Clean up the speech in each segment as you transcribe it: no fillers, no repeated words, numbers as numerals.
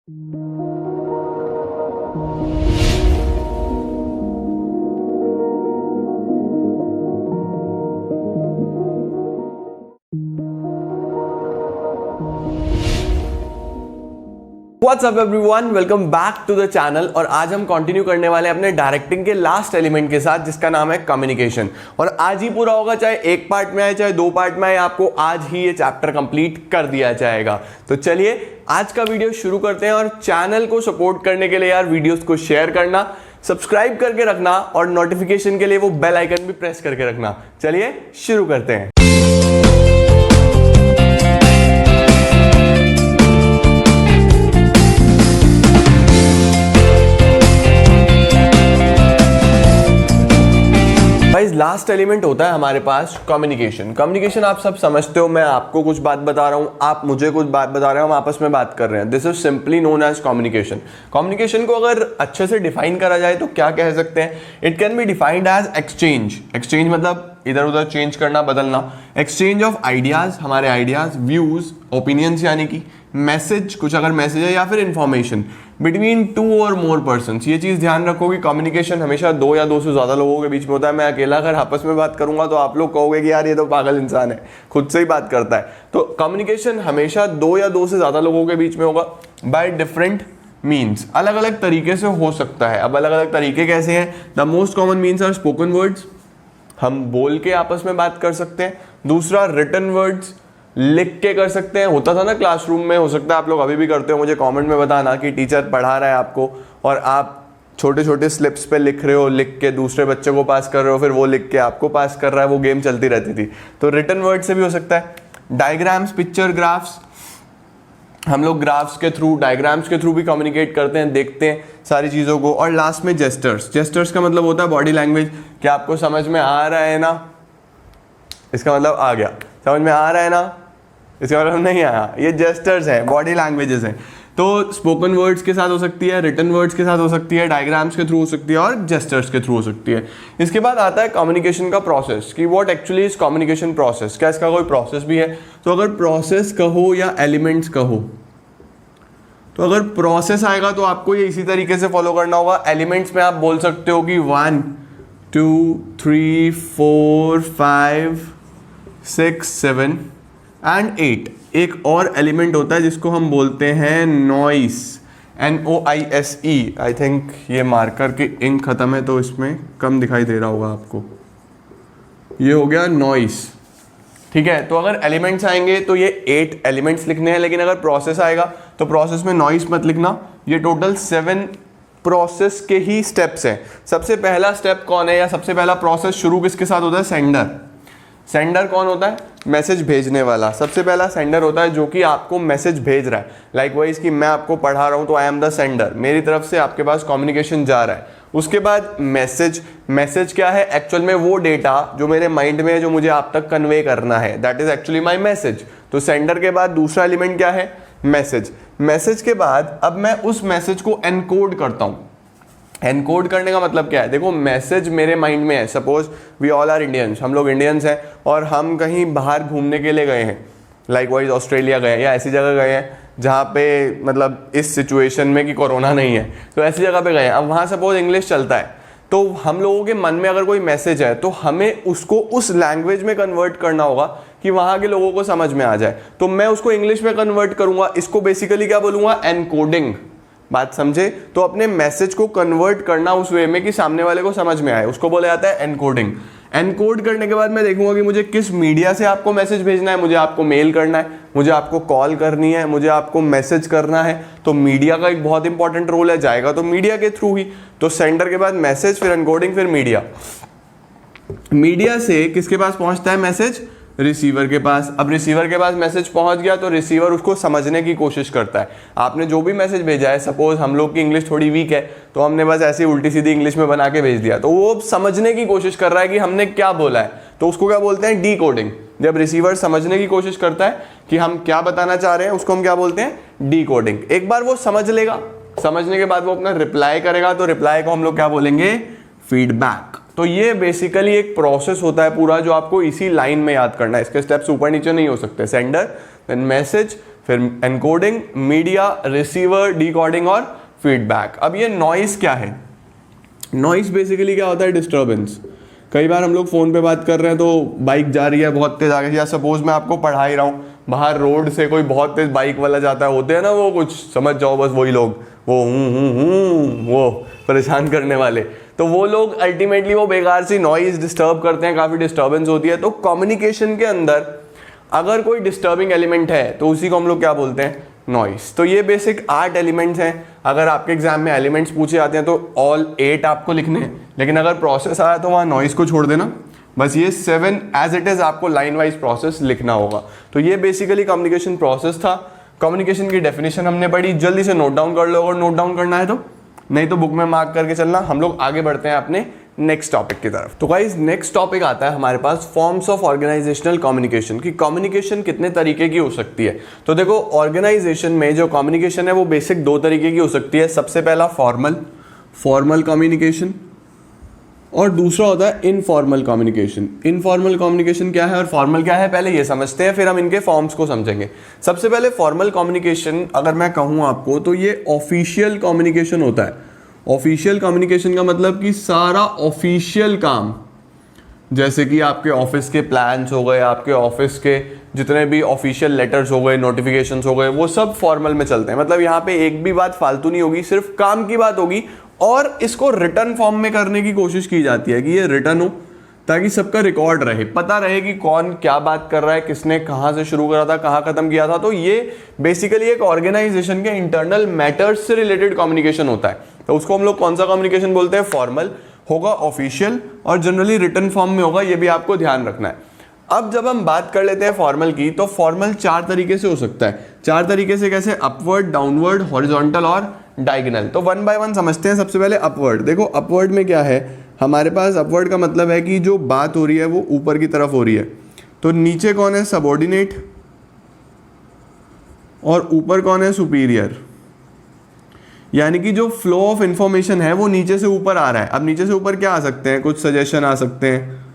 What's up everyone? Welcome back to the channel। और आज हम कंटिन्यू करने वाले हैं अपने डायरेक्टिंग के लास्ट एलिमेंट के साथ, जिसका नाम है कम्युनिकेशन। और आज ही पूरा होगा, चाहे एक पार्ट में आए चाहे दो पार्ट में आए, आपको आज ही ये चैप्टर कंप्लीट कर दिया जाएगा। तो चलिए आज का वीडियो शुरू करते हैं। और चैनल को सपोर्ट करने के लिए यार वीडियोस को शेयर करना, सब्सक्राइब करके रखना और नोटिफिकेशन के लिए वो बेल आइकन भी प्रेस करके रखना। चलिए शुरू करते हैं। लास्ट एलिमेंट होता है हमारे पास कम्युनिकेशन। कम्युनिकेशन आप सब समझते हो, मैं आपको कुछ बात बता रहा हूं, आप मुझे कुछ बात बता रहे हो, हम आपस में बात कर रहे हैं। This is simply known as communication. Communication को अगर अच्छे से डिफाइन करा जाए तो क्या कह सकते हैं? It can be defined as exchange. Exchange मतलब इधर उधर चेंज करना, बदलना। एक्सचेंज ऑफ आइडियाज, हमारे आइडियाज, व्यूज, ओपिनियंस, यानी कि मैसेज, कुछ अगर मैसेज है, या फिर इंफॉर्मेशन बिटवीन टू और मोर पर्सन। ये चीज ध्यान रखो कि कम्युनिकेशन हमेशा दो या दो से ज्यादा लोगों के बीच में होता है। मैं अकेला अगर आपस में बात करूंगा तो आप लोग कहोगे कि यार ये तो पागल इंसान है, खुद से ही बात करता है। तो कम्युनिकेशन हमेशा दो या दो से ज्यादा लोगों के बीच में होगा बाय डिफरेंट मीन्स। अलग अलग तरीके से हो सकता है। अब अलग अलग तरीके कैसे हैं? The most common means are spoken words, हम बोल के आपस में बात कर सकते हैं। दूसरा रिटन वर्ड्स, लिख के कर सकते हैं। होता था ना क्लासरूम में, हो सकता है आप लोग अभी भी करते हो। मुझे कमेंट में बताना कि टीचर पढ़ा रहा है आपको और आप छोटे छोटे स्लिप्स पे लिख रहे हो, लिख के दूसरे बच्चे को पास कर रहे हो, फिर वो लिख के आपको पास कर रहा है। वो गेम चलती रहती थी। तो रिटन वर्ड से भी हो सकता है। डायग्राम्स, पिक्चर, ग्राफ्स, हम लोग ग्राफ्स के थ्रू, डायग्राम्स के थ्रू भी कम्युनिकेट करते हैं, देखते हैं सारी चीज़ों को। और लास्ट में जेस्टर्स। जेस्टर्स का मतलब होता है बॉडी लैंग्वेज। क्या आपको समझ में आ रहा है ना? इसका मतलब आ गया। समझ में आ रहा है ना? इसका मतलब नहीं आया। ये जेस्टर्स हैं, बॉडी लैंग्वेजेस हैं। तो स्पोकन वर्ड्स के साथ हो सकती है, रिटन वर्ड्स के साथ हो सकती है, डायग्राम्स के थ्रू हो सकती है और जेस्टर्स के थ्रू हो सकती है। इसके बाद आता है कम्युनिकेशन का प्रोसेस, कि what actually is communication process. क्या इसका कोई प्रोसेस भी है? तो अगर प्रोसेस कहो या एलिमेंट्स कहो, तो अगर प्रोसेस आएगा तो आपको ये इसी तरीके से फॉलो करना होगा। एलिमेंट्स में आप बोल सकते हो कि 1 2 3 4 5 6 7 एंड 8। एक और एलिमेंट होता है जिसको हम बोलते हैं नॉइस, NOISE। आई थिंक ये मार्कर की इंक खत्म है तो इसमें कम दिखाई दे रहा होगा आपको। ये हो गया नॉइस, ठीक है। तो अगर एलिमेंट्स आएंगे तो ये 8 एलिमेंट्स लिखने हैं, लेकिन अगर प्रोसेस आएगा तो प्रोसेस में नॉइस मत लिखना। ये टोटल 7 प्रोसेस के ही स्टेप्स हैं। सबसे पहला स्टेप कौन है, या सबसे पहला प्रोसेस शुरू किसके साथ होता है? सेंडर। सेंडर कौन होता है? मैसेज भेजने वाला। सबसे पहला सेंडर होता है जो कि आपको मैसेज भेज रहा है। लाइकवाइज कि मैं आपको पढ़ा रहा हूं तो आई एम द सेंडर, मेरी तरफ से आपके पास कम्युनिकेशन जा रहा है। उसके बाद मैसेज। मैसेज क्या है? एक्चुअल में वो डेटा जो मेरे माइंड में है, जो मुझे आप तक कन्वे करना है, that is actually my message. तो सेंडर के बाद दूसरा एलिमेंट क्या है? मैसेज। मैसेज के बाद अब मैं उस मैसेज को एनकोड करता हूं। एनकोड करने का मतलब क्या है? देखो, मैसेज मेरे माइंड में है। Suppose we all are Indians, हम लोग इंडियंस हैं और हम कहीं बाहर घूमने के लिए गए हैं, लाइकवाइज ऑस्ट्रेलिया गए हैं या ऐसी जगह गए हैं जहाँ पे मतलब इस सिचुएशन में कि कोरोना नहीं है, तो ऐसी जगह पे गए हैं। अब वहाँ सपोज इंग्लिश चलता है, तो हम लोगों के मन में अगर कोई मैसेज है तो हमें उसको उस लैंग्वेज में कन्वर्ट करना होगा कि वहाँ के लोगों को समझ में आ जाए। तो मैं उसको इंग्लिश में कन्वर्ट करूँगा। इसको बेसिकली क्या बोलूँगा? एनकोडिंग। बात समझे? तो अपने मैसेज को कन्वर्ट करना उस वे में कि सामने वाले को समझ में आए, उसको बोला जाता है एनकोडिंग। एनकोड करने के बाद मैं देखूंगा कि मुझे किस मीडिया से आपको मैसेज भेजना है। मुझे आपको मेल करना है, मुझे आपको कॉल करनी है, मुझे आपको मैसेज करना है। तो मीडिया का एक बहुत इंपॉर्टेंट रोल है, जाएगा तो मीडिया के थ्रू ही। तो सेंडर के बाद मैसेज, फिर एनकोडिंग, फिर मीडिया। मीडिया से किसके पास पहुंचता है मैसेज? रिसीवर के पास। अब रिसीवर के पास मैसेज पहुंच गया तो रिसीवर उसको समझने की कोशिश करता है। आपने जो भी मैसेज भेजा है, सपोज हम लोग की इंग्लिश थोड़ी वीक है तो हमने बस ऐसी उल्टी सीधी इंग्लिश में बना के भेज दिया, तो वो समझने की कोशिश कर रहा है कि हमने क्या बोला है। तो उसको क्या बोलते हैं? डीकोडिंग। जब रिसीवर समझने की कोशिश करता है कि हम क्या बताना चाह रहे हैं, उसको हम क्या बोलते हैं? डीकोडिंग। एक बार वो समझ लेगा, समझने के बाद वो अपना रिप्लाई करेगा, तो रिप्लाई को हम लोग क्या बोलेंगे? फीडबैक। तो ये बेसिकली एक प्रोसेस होता है पूरा, जो आपको इसी लाइन में याद करना है। इसके स्टेप्स ऊपर नीचे नहीं हो सकते। सेंडर, देन मैसेज, फिर एनकोडिंग, मीडिया, रिसीवर, डिकोडिंग और फीडबैक। अब ये नॉइस क्या है? नॉइस बेसिकली क्या होता है? डिस्टर्बेंस। कई बार हम लोग फ़ोन पे बात कर रहे हैं तो बाइक जा रही है बहुत तेज़ आगे, या सपोज मैं आपको पढ़ा ही रहा हूँ, बाहर रोड से कोई बहुत तेज़ बाइक वाला जाता है, होते हैं ना वो, कुछ समझ जाओ बस वही लोग, वो वो परेशान करने वाले, तो वो लोग अल्टीमेटली वो बेकार सी नॉइज़ डिस्टर्ब करते हैं, काफ़ी डिस्टर्बेंस होती है। तो कम्युनिकेशन के अंदर अगर कोई डिस्टर्बिंग एलिमेंट है तो उसी को हम लोग क्या बोलते हैं? नॉइस। तो ये बेसिक 8 एलिमेंट्स हैं। अगर आपके एग्जाम में एलिमेंट्स पूछे जाते हैं तो ऑल 8 आपको लिखने हैं, लेकिन अगर प्रोसेस आया तो वहाँ नॉइस को छोड़ देना, बस ये 7 एज इट इज़ आपको लाइन वाइज प्रोसेस लिखना होगा। तो ये बेसिकली कम्युनिकेशन प्रोसेस था। कम्युनिकेशन की डेफिनेशन हमने पढ़ी, जल्दी से नोट डाउन कर लो अगर नोट डाउन करना है तो, नहीं तो बुक में मार्क करके चलना। हम लोग आगे बढ़ते हैं अपने नेक्स्ट टॉपिक की तरफ। तो गाइस नेक्स्ट टॉपिक आता है हमारे पास फॉर्म्स ऑफ ऑर्गेनाइजेशनल कम्युनिकेशन, की कम्युनिकेशन कितने तरीके की हो सकती है। तो देखो ऑर्गेनाइजेशन में जो कम्युनिकेशन है वो बेसिक 2 तरीके की हो सकती है। सबसे पहला फॉर्मल कम्युनिकेशन, और दूसरा होता है इनफॉर्मल कम्युनिकेशन। इनफॉर्मल कम्युनिकेशन क्या है और फॉर्मल क्या है, पहले ये समझते हैं, फिर हम इनके फॉर्म्स को समझेंगे। सबसे पहले फॉर्मल कम्युनिकेशन अगर मैं कहूँ आपको तो ये ऑफिशियल कम्युनिकेशन होता है। ऑफिशियल कम्युनिकेशन का मतलब कि सारा ऑफिशियल काम, जैसे कि आपके ऑफिस के प्लान्स हो गए, आपके ऑफिस के जितने भी ऑफिशियल लेटर्स हो गए, नोटिफिकेशंस हो गए, वो सब फॉर्मल में चलते हैं। मतलब यहाँ पे एक भी बात फालतू नहीं होगी, सिर्फ काम की बात होगी, और इसको रिटर्न फॉर्म में करने की कोशिश की जाती है कि ये रिटर्न हो, ताकि सबका रिकॉर्ड रहे, पता रहे कि कौन क्या बात कर रहा है, किसने कहाँ से शुरू करा था, कहाँ खत्म किया था। तो ये बेसिकली एक ऑर्गेनाइजेशन के इंटरनल मैटर्स से रिलेटेड कम्युनिकेशन होता है। तो उसको हम लोग कौन सा कम्युनिकेशन बोलते हैं? फॉर्मल होगा, ऑफिशियल, और जनरली रिटर्न फॉर्म में होगा, ये भी आपको ध्यान रखना है। अब जब हम बात कर लेते हैं फॉर्मल की, तो फॉर्मल 4 तरीके से हो सकता है। 4 तरीके से कैसे? अपवर्ड, डाउनवर्ड, हॉरिजॉन्टल और डायगोनल। तो 1 बाय 1 समझते हैं। सबसे पहले अपवर्ड। देखो अपवर्ड में क्या है हमारे पास? अपवर्ड का मतलब है कि जो बात हो रही है वो ऊपर की तरफ हो रही है। तो नीचे कौन है? सबऑर्डिनेट, और ऊपर कौन है? सुपीरियर। यानी कि जो फ्लो ऑफ इंफॉर्मेशन है वो नीचे से ऊपर आ रहा है। अब नीचे से ऊपर क्या आ सकते हैं? कुछ सजेशन आ सकते हैं,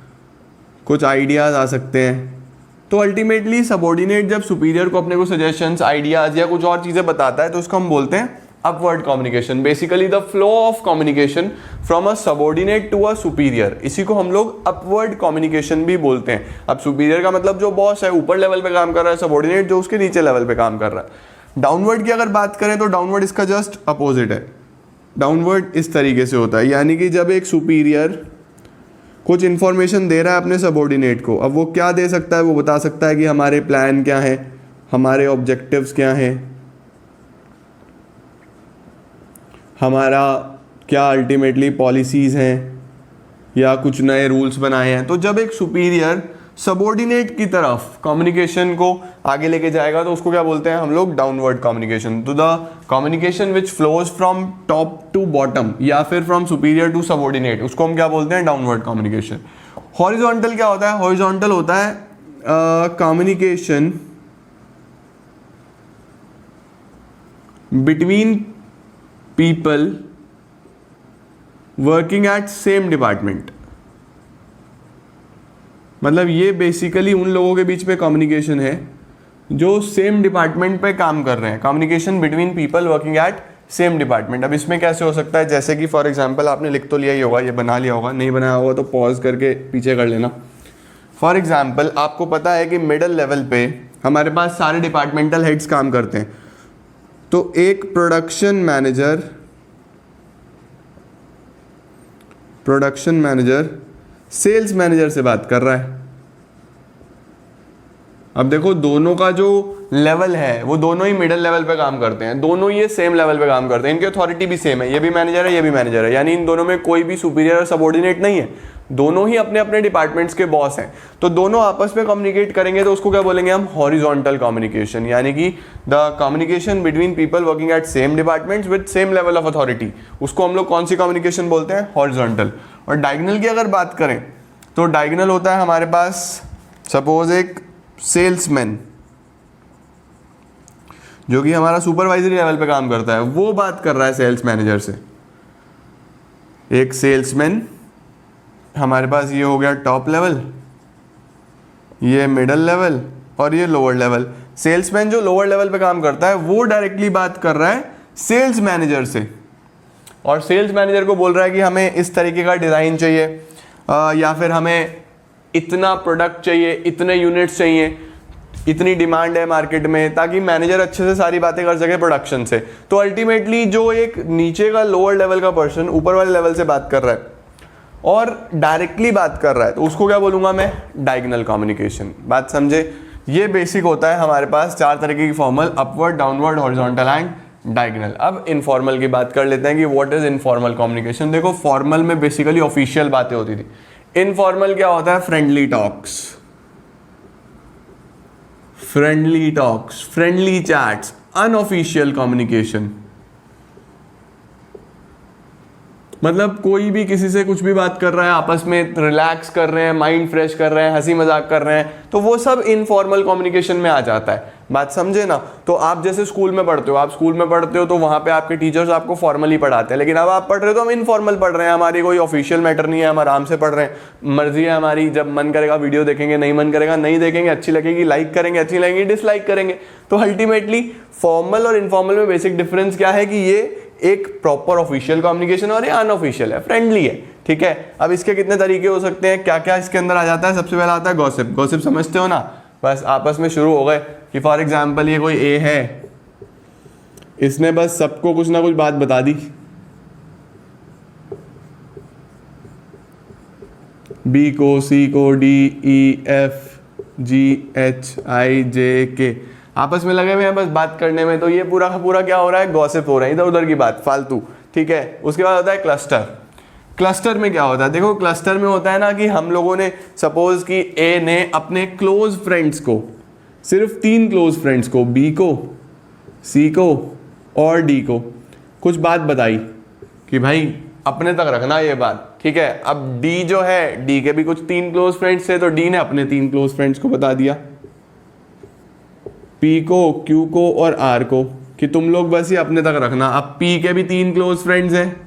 कुछ आइडियाज़ आ सकते हैं। तो अल्टीमेटली सबऑर्डिनेट जब सुपीरियर को अपने को सजेशंस, आइडियाज़ या कुछ और चीज़ें बताता है तो उसको हम बोलते हैं upward communication. Basically the flow of communication from a subordinate to a superior, इसी को हम लोग अपवर्ड कम्युनिकेशन भी बोलते हैं। अब सुपीरियर का मतलब जो बॉस है, ऊपर लेवल पे काम कर रहा है, सबऑर्डिनेट जो उसके नीचे लेवल पे काम कर रहा है। डाउनवर्ड की अगर बात करें तो डाउनवर्ड इसका जस्ट अपोजिट है। डाउनवर्ड इस तरीके से होता है, यानी कि जब एक सुपीरियर कुछ इंफॉर्मेशन दे रहा है अपने सबऑर्डिनेट को, अब वो क्या दे सकता है? वो बता सकता है कि हमारे प्लान क्या है, हमारे ऑब्जेक्टिव्स क्या हैं, हमारा क्या अल्टीमेटली पॉलिसीज़ हैं, या कुछ नए रूल्स बनाए हैं। तो जब एक सुपीरियर सबऑर्डिनेट की तरफ कम्युनिकेशन को आगे लेके जाएगा तो उसको क्या बोलते हैं हम लोग? Downward communication. तो the communication which flows from top to bottom या फिर फ्रॉम सुपीरियर टू सबऑर्डिनेट, उसको हम क्या बोलते हैं? Downward communication. हॉरिजॉन्टल क्या होता है? हॉरिजॉन्टल होता है communication between people working at same department. मतलब ये बेसिकली उन लोगों के बीच में कम्युनिकेशन है जो सेम डिपार्टमेंट पे काम कर रहे हैं। Communication between people working at same department. अब इसमें कैसे हो सकता है? जैसे कि फॉर एग्जांपल आपने लिख तो लिया ही होगा, ये बना लिया होगा, नहीं बनाया होगा तो पॉज करके पीछे कर लेना। फॉर एग्जांपल आपको पता है कि मिडल लेवल पे हमारे पास सारे डिपार्टमेंटल हेड्स काम करते हैं। तो एक प्रोडक्शन मैनेजर सेल्स मैनेजर से बात कर रहा है। अब देखो दोनों का जो लेवल है वो दोनों ही मिडिल लेवल पे काम करते हैं, दोनों ये सेम लेवल पे काम करते हैं, इनकी अथॉरिटी भी सेम है, ये भी मैनेजर है ये भी मैनेजर है, यानी इन दोनों में कोई भी सुपीरियर और सबऑर्डिनेट नहीं है, दोनों ही अपने अपने डिपार्टमेंट्स के बॉस हैं। तो दोनों आपस में कम्युनिकेट करेंगे तो उसको क्या बोलेंगे हम? हॉरिजॉन्टल कम्युनिकेशन, यानी कि the communication between people working at same departments with same level of authority, उसको हम लोग कौन सी कम्युनिकेशन बोलते हैं? हॉरिजॉन्टल। और डायगोनल की अगर बात करें तो डायगोनल होता है हमारे पास, सपोज एक सेल्समैन जो कि हमारा सुपरवाइजरी लेवल पे काम करता है, वो बात कर रहा है सेल्स मैनेजर से। एक सेल्समैन हमारे पास ये हो गया टॉप लेवल, ये मिडल लेवल और ये लोअर लेवल। सेल्समैन जो लोअर लेवल पे काम करता है वो डायरेक्टली बात कर रहा है सेल्स मैनेजर से, और सेल्स मैनेजर को बोल रहा है कि हमें इस तरीके का डिज़ाइन चाहिए, या फिर हमें इतना प्रोडक्ट चाहिए, इतने यूनिट्स चाहिए, इतनी डिमांड है मार्केट में, ताकि मैनेजर अच्छे से सारी बातें कर सके प्रोडक्शन से। तो अल्टीमेटली जो एक नीचे का लोअर लेवल का पर्सन ऊपर वाले लेवल से बात कर रहा है और डायरेक्टली बात कर रहा है, तो उसको क्या बोलूँगा मैं? Diagonal communication. बात समझे? ये बेसिक होता है हमारे पास 4 तरीके की formal, upward, downward, horizontal and diagonal. अब इनफॉर्मल की बात कर लेते हैं कि व्हाट इज इनफॉर्मल कम्युनिकेशन। देखो फॉर्मल में बेसिकली ऑफिशियल बातें होती थी, इनफॉर्मल क्या होता है? Friendly talks, friendly chats, unofficial communication. मतलब कोई भी किसी से कुछ भी बात कर रहा है, आपस में रिलैक्स कर रहे हैं, माइंड फ्रेश कर रहे हैं, हंसी मजाक कर रहे हैं, तो वो सब इनफॉर्मल कम्युनिकेशन में आ जाता है। बात समझे ना? तो आप जैसे स्कूल में पढ़ते हो, आप स्कूल में पढ़ते हो तो वहाँ पे आपके टीचर्स आपको फॉर्मली पढ़ाते हैं, लेकिन अब आप पढ़ रहे हो तो हम इनफॉर्मल पढ़ रहे हैं, हमारी कोई ऑफिशियल मैटर नहीं है, हम आराम से पढ़ रहे हैं, मर्जी है हमारी, जब मन करेगा वीडियो देखेंगे, नहीं मन करेगा नहीं देखेंगे, अच्छी लगेगी लाइक करेंगे, अच्छी लगेगी डिसलाइक करेंगे। तो अल्टीमेटली फॉर्मल और इनफॉर्मल में बेसिक डिफरेंस क्या है कि ये एक प्रॉपर ऑफिशियल कम्युनिकेशन और ये अनऑफिशियल है, फ्रेंडली है, ठीक है। अब इसके कितने तरीके हो सकते हैं, क्या क्या इसके अंदर आ जाता है? सबसे पहला आता है गॉसिप। गॉसिप समझते हो ना? बस आपस में शुरू हो गए कि फॉर एग्जाम्पल ये कोई ए है, इसने बस सबको कुछ ना कुछ बात बता दी, बी को, सी को, डी, ई, एफ, जी, एच, आई, जे, के, आपस में लगे हुए हैं बस बात करने में। तो ये पूरा का पूरा क्या हो रहा है? गॉसिप हो रहा है, इधर उधर की बात, फालतू, ठीक है। उसके बाद होता है क्लस्टर। क्लस्टर में क्या होता है? देखो क्लस्टर में होता है ना कि हम लोगों ने सपोज कि ए ने अपने क्लोज फ्रेंड्स को, सिर्फ 3 क्लोज फ्रेंड्स को, बी को, सी को और डी को कुछ बात बताई कि भाई अपने तक रखना ये बात, ठीक है। अब डी जो है, डी के भी कुछ 3 क्लोज फ्रेंड्स थे, तो डी ने अपने 3 क्लोज फ्रेंड्स को बता दिया, पी को, क्यू को और आर को, कि तुम लोग बस ये अपने तक रखना। अब पी के भी 3 क्लोज फ्रेंड्स हैं,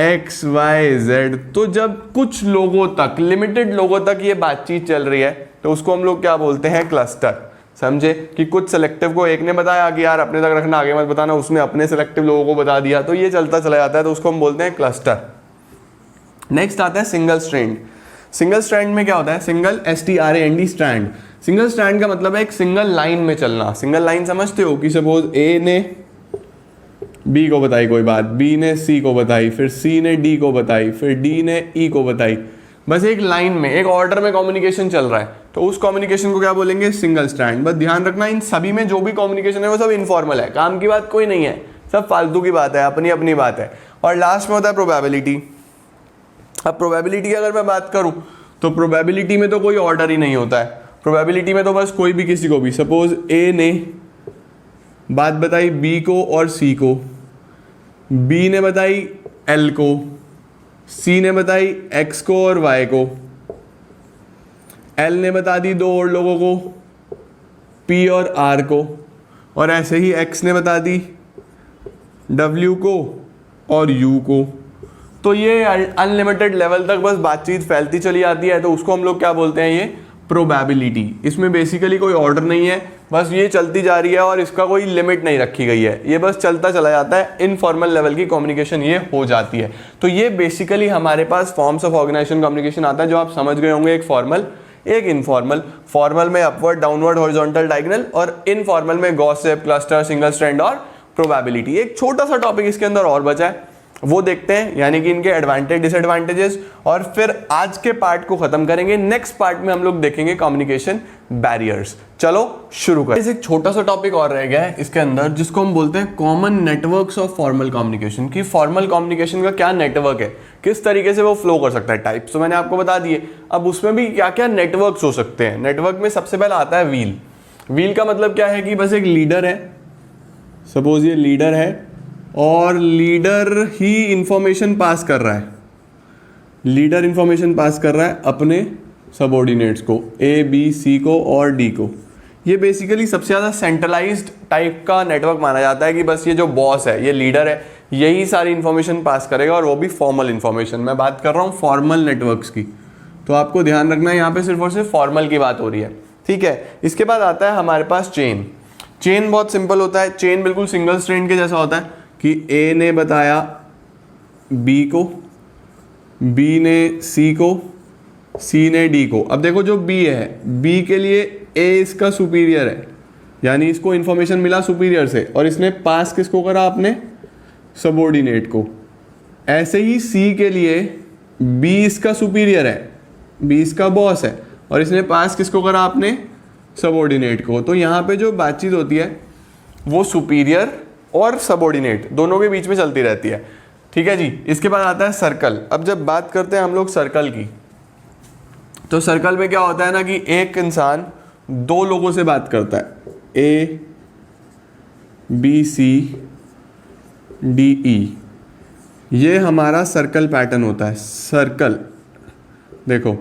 एक्स, वाई, जेड। तो जब कुछ लोगों तक, लिमिटेड लोगों तक ये बातचीत चल रही है, तो उसको हम लोग क्या बोलते हैं? क्लस्टर। समझे? कि कुछ सेलेक्टिव को एक ने बताया कि यार अपने तक रखना, आगे मत बताना, उसने अपने सेलेक्टिव लोगों को बता दिया, तो ये चलता चला जाता है, तो उसको हम बोलते हैं क्लस्टर। नेक्स्ट आता है सिंगल स्ट्रैंड। सिंगल स्ट्रैंड में क्या होता है? Single, STRAND, strand. Single strand का मतलब है एक सिंगल लाइन में चलना। सिंगल लाइन समझते हो कि सपोज ए ने बी को बताई कोई बात, बी ने सी को बताई, फिर सी ने डी को बताई, फिर डी ने ई को बताई, बस एक लाइन में, एक ऑर्डर में कम्युनिकेशन चल रहा है, तो उस कम्युनिकेशन को क्या बोलेंगे? Single strand. बस ध्यान रखना इन सभी में जो भी कम्युनिकेशन है वो सब इनफॉर्मल है, काम की बात कोई नहीं है, सब फालतू की बात है, अपनी अपनी बात है। और लास्ट में होता है प्रोबेबिलिटी। अब प्रोबेबिलिटी की अगर मैं बात करूं तो प्रोबेबिलिटी में तो कोई ऑर्डर ही नहीं होता है। प्रोबेबिलिटी में तो बस कोई भी किसी को भी, सपोज ए ने बात बताई बी को और सी को, बी ने बताई एल को, सी ने बताई एक्स को और वाई को, एल ने बता दी 2 और लोगों को, पी और आर को, और ऐसे ही एक्स ने बता दी डब्ल्यू को और यू को। तो ये अनलिमिटेड लेवल तक बस बातचीत फैलती चली जाती है, तो उसको हम लोग क्या बोलते हैं? ये प्रोबेबिलिटी। इसमें बेसिकली कोई ऑर्डर नहीं है, बस ये चलती जा रही है और इसका कोई लिमिट नहीं रखी गई है, ये बस चलता चला जाता है। इनफॉर्मल लेवल की कम्युनिकेशन ये हो जाती है। तो ये बेसिकली हमारे पास फॉर्म्स ऑफ ऑर्गेनाइजेशन कम्युनिकेशन आता है, जो आप समझ गए होंगे, एक फॉर्मल, एक इनफॉर्मल। फॉर्मल में अपवर्ड, डाउनवर्ड, हॉरिजॉन्टल, डायगोनल, और इनफॉर्मल में गॉसिप, क्लस्टर, सिंगल स्ट्रैंड और प्रोबेबिलिटी। एक छोटा सा टॉपिक इसके अंदर और बचा है, वो देखते हैं, यानी कि इनके एडवांटेज, डिसएडवांटेजेस, और फिर आज के पार्ट को खत्म करेंगे। नेक्स्ट पार्ट में हम लोग देखेंगे कम्युनिकेशन बैरियर्स। चलो शुरू करें। एक छोटा सा टॉपिक और रह गया है इसके अंदर, जिसको हम बोलते हैं common networks of formal communication. की फॉर्मल कम्युनिकेशन का क्या नेटवर्क है, किस तरीके से वो फ्लो कर सकता है। टाइप्स तो मैंने आपको बता दिए, अब उसमें भी क्या क्या नेटवर्क्स हो सकते हैं। नेटवर्क में सबसे पहला आता है व्हील। व्हील का मतलब क्या है कि बस एक लीडर है, सपोज ये लीडर है और लीडर ही इंफॉर्मेशन पास कर रहा है, लीडर इंफॉर्मेशन पास कर रहा है अपने सबऑर्डिनेट्स को, ए, बी, सी को और डी को। ये बेसिकली सबसे ज़्यादा सेंट्रलाइज्ड टाइप का नेटवर्क माना जाता है कि बस ये जो बॉस है, ये लीडर है, यही सारी इंफॉर्मेशन पास करेगा, और वो भी फॉर्मल इंफॉर्मेशन। मैं बात कर रहा हूँ फॉर्मल नेटवर्क्स की, तो आपको ध्यान रखना है यहाँ पे सिर्फ और सिर्फ फॉर्मल की बात हो रही है। ठीक है। इसके बाद आता है हमारे पास चेन। चेन बहुत सिंपल होता है, चेन बिल्कुल सिंगल स्ट्रैंड के जैसा होता है कि ए ने बताया बी को, बी ने सी को, सी ने डी को। अब देखो जो बी है, बी के लिए ए इसका सुपीरियर है, यानी इसको इंफॉर्मेशन मिला सुपीरियर से, और इसने पास किसको करा, आपने सबऑर्डिनेट को। ऐसे ही सी के लिए बी इसका सुपीरियर है, बी इसका बॉस है, और इसने पास किसको करा, आपने सबऑर्डिनेट को। तो यहाँ पे जो बातचीत होती है वो सुपीरियर और सबऑर्डिनेट दोनों के बीच में चलती रहती है, ठीक है जी। इसके बाद आता है सर्कल। अब जब बात करते हैं हम लोग सर्कल की, तो सर्कल में क्या होता है ना कि एक इंसान दो लोगों से बात करता है, A B C D E, ये हमारा सर्कल पैटर्न होता है। सर्कल देखो,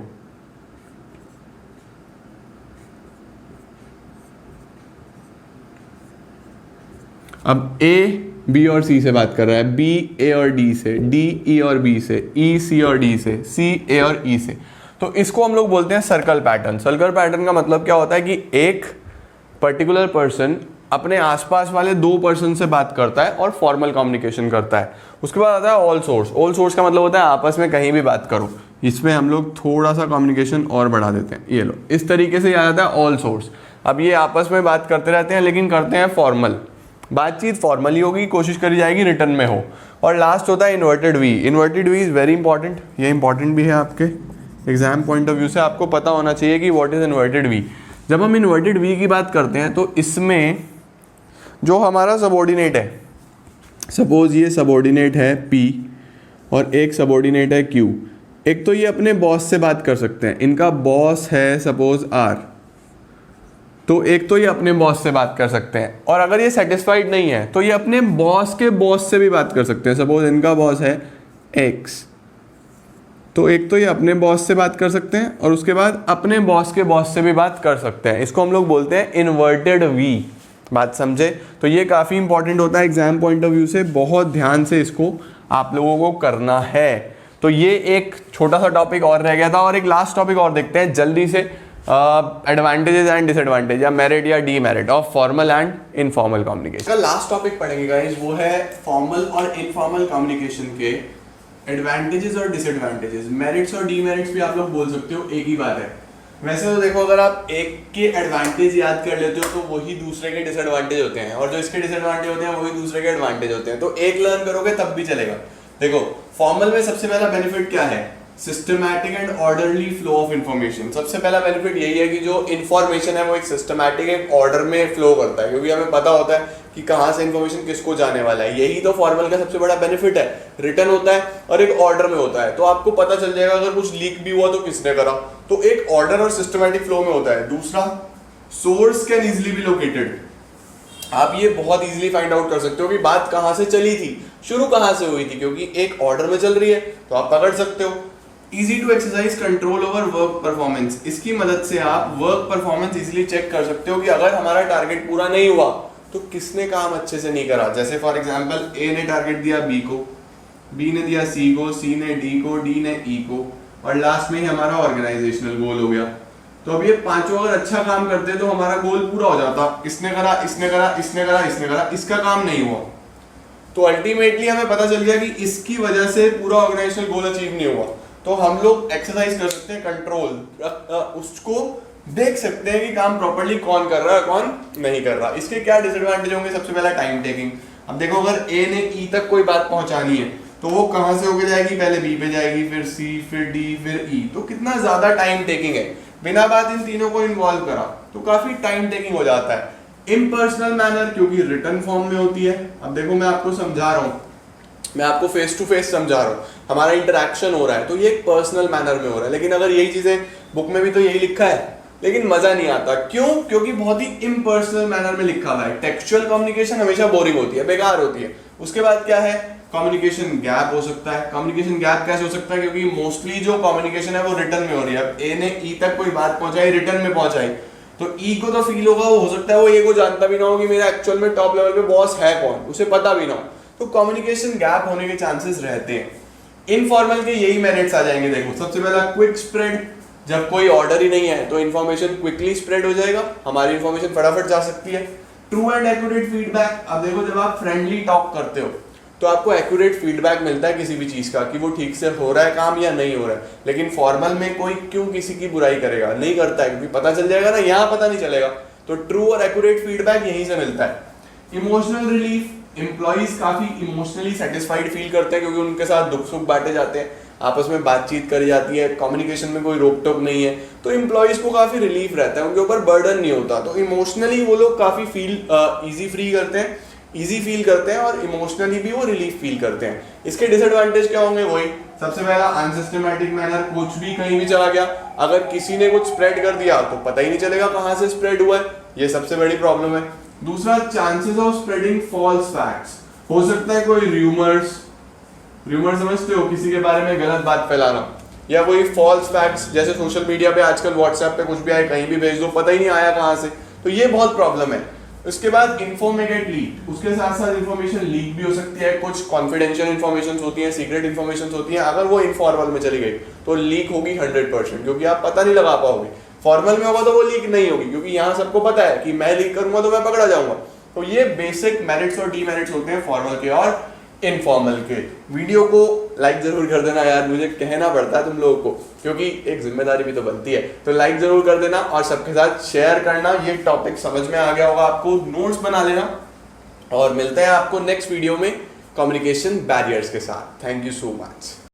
अब ए बी और सी से बात कर रहा है, बी ए और डी से, डी ई और बी से, ई सी और डी से, सी ए और ई से। तो इसको हम लोग बोलते हैं सर्कल पैटर्न। सर्कल पैटर्न का मतलब क्या होता है कि एक पर्टिकुलर पर्सन अपने आसपास वाले दो पर्सन से बात करता है और फॉर्मल कम्युनिकेशन करता है। उसके बाद आता है ऑल सोर्स। ऑल सोर्स का मतलब होता है आपस में कहीं भी बात करो। इसमें हम लोग थोड़ा सा कम्युनिकेशन और बढ़ा देते हैं, ये लो, इस तरीके से आ जाता है ऑल सोर्स। अब ये आपस में बात करते रहते हैं, लेकिन करते हैं फॉर्मल। बातचीत फॉर्मली होगी, कोशिश करी जाएगी रिटर्न में हो। और लास्ट होता है inverted we. Inverted V is very important, ये इंपॉर्टेंट भी है आपके एग्जाम पॉइंट ऑफ व्यू से, आपको पता होना चाहिए कि व्हाट इज़ इन्वर्टेड वी। जब हम इन्वर्टेड वी की बात करते हैं तो इसमें जो हमारा सबऑर्डिनेट है, सपोज ये सबऑर्डिनेट है P और एक सबऑर्डिनेट है Q। एक तो ये अपने बॉस से बात कर सकते हैं, इनका बॉस है सपोज R, तो एक तो ये अपने बॉस से बात कर सकते हैं। और अगर ये सेटिस्फाइड नहीं है तो ये अपने बॉस के बॉस से भी बात कर सकते हैं। सपोज इनका बॉस है X, तो एक तो ये अपने बॉस से बात कर सकते हैं और उसके बाद अपने बॉस के बॉस से भी बात कर सकते हैं। इसको हम लोग बोलते हैं इन्वर्टेड वी। बात समझे? तो ये काफ़ी इंपॉर्टेंट होता है एग्जाम पॉइंट ऑफ व्यू से, बहुत ध्यान से इसको आप लोगों को करना है। तो ये एक छोटा सा टॉपिक और रह गया था, और एक लास्ट टॉपिक और देखते हैं जल्दी से, एडवांटेजेस एंड डिसएडवांटेज या मेरिट या demerit of formal and informal communication. का लास्ट टॉपिक पढ़ेंगे गाइस, वो है फॉर्मल और इनफॉर्मल कम्युनिकेशन के एडवांटेजेस और डिसएडवांटेजेस। मेरिट्स और डीमेरिट्स भी आप लोग बोल सकते हो, एक ही बात है। वैसे तो देखो, अगर आप एक के एडवांटेज याद कर लेते हो तो वही दूसरे के डिसएडवांटेज होते हैं, और जो इसके डिसएडवांटेज होते हैं वही दूसरे के एडवांटेज होते हैं। तो एक लर्न करोगे तब भी चलेगा। देखो, फॉर्मल में सबसे पहला बेनिफिट क्या है? Systematic and orderly flow of information. सबसे पहला बेनिफिट यही है कि जो इन्फॉर्मेशन है वो एक सिस्टमैटिक, एक ऑर्डर में फ्लो करता है, क्योंकि हमें पता होता है कि कहाँ से इन्फॉर्मेशन किसको जाने वाला है। यही तो फॉर्मल का सबसे बड़ा बेनिफिट है। रिटर्न होता है और एक ऑर्डर में होता है, तो आपको पता चल जाएगा अगर कुछ लीक भी हुआ तो किसने करा। तो एक ऑर्डर और सिस्टमैटिक फ्लो में होता है। दूसरा, source can easily be located. आप ये बहुत इजीली फाइंड आउट कर सकते हो कि बात कहाँ से चली थी, शुरू कहाँ से हुई थी, क्योंकि एक ऑर्डर में चल रही है तो आप पकड़ सकते हो। Easy to exercise control over work performance. इसकी मदद से आप वर्क परफॉर्मेंस इजीली चेक कर सकते हो कि अगर हमारा टारगेट पूरा नहीं हुआ तो किसने काम अच्छे से नहीं करा। जैसे फॉर एग्जांपल, ए ने टारगेट दिया बी को, बी ने दिया सी को, सी ने डी को, डी ने ई को, और लास्ट में ही हमारा ऑर्गेनाइजेशनल गोल हो गया। तो अब ये पांचों अगर अच्छा काम करते तो हमारा गोल पूरा हो जाता। इसने करा, इसने करा, इसने करा, इसने करा, इसका काम नहीं हुआ, तो अल्टीमेटली हमें पता चल गया कि इसकी वजह से पूरा ऑर्गेनाइजेशनल गोल अचीव नहीं हुआ। तो हम लोग एक्सरसाइज कर सकते हैं कंट्रोल, उसको देख सकते हैं कि काम प्रॉपर्ली कौन कर रहा है, कौन नहीं कर रहा। इसके क्या डिसएडवांटेज होंगे? सबसे पहला टाइम टेकिंग। अब देखो, अगर ए ने ई तक कोई बात पहुंचानी है तो वो कहां से होके जाएगी? पहले बी पे जाएगी, फिर सी, फिर डी, फिर ई। तो कितना ज्यादा टाइम टेकिंग है। बिना बात इन तीनों को इन्वॉल्व करा तो काफी टाइम टेकिंग हो जाता है। इम्पर्सनल मैनर, क्योंकि रिटर्न फॉर्म में होती है। अब देखो, मैं आपको समझा रहा हूँ, मैं आपको फेस टू फेस समझा रहा हूँ, हमारा इंटरेक्शन हो रहा है, तो ये एक पर्सनल मैनर में हो रहा है। लेकिन अगर यही चीजें बुक में भी तो यही लिखा है, लेकिन मजा नहीं आता। क्यों? क्योंकि बहुत ही इम्पर्सनल मैनर में लिखा हुआ है। टेक्सचुअल कम्युनिकेशन हमेशा बोरिंग होती है, बेकार होती है। उसके बाद क्या है? कम्युनिकेशन गैप हो सकता है। कम्युनिकेशन गैप कैसे हो सकता है? क्योंकि मोस्टली जो कम्युनिकेशन है वो रिटर्न में हो रही है। अब ए ने ई तक कोई बात पहुंचाई, रिटर्न में पहुंचाई, तो ई को तो फील होगा, वो हो सकता है वो ए को जानता भी ना हो कि मेरा एक्चुअल में टॉप लेवल पे बॉस है कौन, उसे पता भी ना हो। तो कम्युनिकेशन गैप होने के चांसेस रहते हैं। इनफॉर्मल के यही मेरिट्स आ जाएंगे। देखो, सबसे पहला क्विक स्प्रेड, जब कोई ऑर्डर ही नहीं है तो इन्फॉर्मेशन क्विकली स्प्रेड हो जाएगा, हमारी इन्फॉर्मेशन फटाफट जा सकती है। ट्रू एंड एक्यूरेट फीडबैक, अब देखो जब आप फ्रेंडली टॉक करते हो तो आपको एक्यूरेट फीडबैक मिलता है किसी भी चीज का कि वो ठीक से हो रहा है काम या नहीं हो रहा है। लेकिन फॉर्मल में कोई क्यों किसी की बुराई करेगा, नहीं करता है, क्योंकि पता चल जाएगा ना, यहाँ पता नहीं चलेगा। तो ट्रू और एक्यूरेट फीडबैक यहीं से मिलता है। इमोशनल रिलीफ, एम्प्लॉइज काफी इमोशनली सेटिस्फाइड फील करते हैं क्योंकि उनके साथ दुख सुख बांटे जाते हैं, आपस में बातचीत करी जाती है, कम्युनिकेशन में कोई रोक टोक नहीं है, तो एम्प्लॉइज को काफी रिलीफ रहता है, उनके ऊपर बर्डन नहीं होता। तो इमोशनली वो लोग काफी इजी फील करते हैं और इमोशनली भी वो रिलीफ फील करते हैं। इसके डिसएडवांटेज क्या होंगे, वही सबसे पहला अनसिस्टमैटिक मैनर, कुछ भी कहीं भी चला गया, अगर किसी ने कुछ स्प्रेड कर दिया तो पता ही नहीं चलेगा कहां से स्प्रेड हुआ है, ये सबसे बड़ी प्रॉब्लम है। दूसरा, chances of spreading false facts, हो सकता है कोई र्यूमर समझते हो, किसी के बारे में गलत बात फैलाना, या कोई फॉल्स फैक्ट्स, जैसे सोशल मीडिया पे आजकल व्हाट्सएप पे कुछ भी आए कहीं भी भेज दो, पता ही नहीं आया कहां से, तो ये बहुत प्रॉब्लम है। उसके बाद इन्फॉर्मेटेड लीक, उसके साथ साथ इन्फॉर्मेशन लीक भी हो सकती है, कुछ कॉन्फिडेंशियल इन्फॉर्मेशन होती है, सीक्रेट इन्फॉर्मेशन होती है, अगर वो इनफॉर्मल में चली गई तो लीक होगी 100%, क्योंकि आप पता नहीं लगा पाओगे। फॉर्मल में होगा तो वो लीक नहीं होगी, क्योंकि यहाँ सबको पता है कि मैं लीक करूंगा तो मैं पकड़ा जाऊंगा। तो ये बेसिक मेरिट्स और डीमेरिट्स होते हैं फॉर्मल के और इनफॉर्मल के। वीडियो को लाइक जरूर कर देना यार, मुझे कहना पड़ता है तुम लोगों को, क्योंकि एक जिम्मेदारी भी तो बनती है, तो लाइक जरूर कर देना और सबके साथ शेयर करना। ये टॉपिक समझ में आ गया होगा आपको, नोट्स बना लेना, और मिलते हैं आपको नेक्स्ट वीडियो में कम्युनिकेशन बैरियर्स के साथ। Thank you so much.